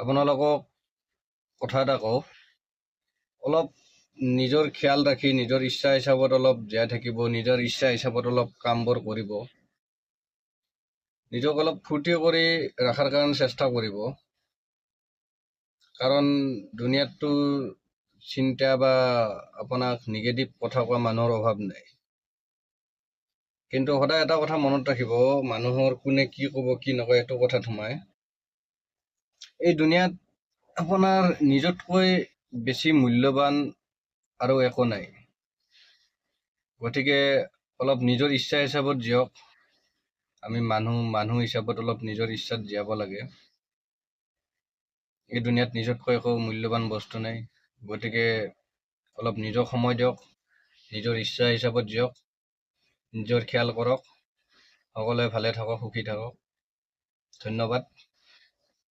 আপোনালোকক কথা এটা কওঁ, অলপ নিজৰ খিয়াল ৰাখি নিজৰ ইচ্ছা হিচাপত অলপ জীয়াই থাকিব, নিজৰ ইচ্ছা হিচাপত অলপ কামবোৰ কৰিব, নিজক অলপ ফূৰ্তি কৰি ৰখাৰ কাৰণে চেষ্টা কৰিব। কাৰণ দুনিয়াততো চিন্তা বা আপোনাক নিগেটিভ কথা কোৱা মানুহৰ অভাৱ নাই। কিন্তু সদায় এটা কথা মনত ৰাখিব, মানুহৰ কোনে কি ক'ব কি নকয় এইটো কথাত সোমায়। এই দুনিয়াত আপোনাৰ নিজতকৈ বেছি মূল্যৱান আৰু একো নাই। গতিকে অলপ নিজৰ ইচ্ছা হিচাপত জীয়ক। আমি মানুহ হিচাপত অলপ নিজৰ ইচ্ছাত জীয়াব লাগে। এই দুনিয়াত নিজতকৈ একো মূল্যৱান বস্তু নাই। গতিকে অলপ নিজক সময় দিয়ক, নিজৰ ইচ্ছা হিচাপত জীয়ক, নিজৰ খিয়াল কৰক। সকলোৱে ভালে থাকক, সুখী থাকক। ধন্যবাদ।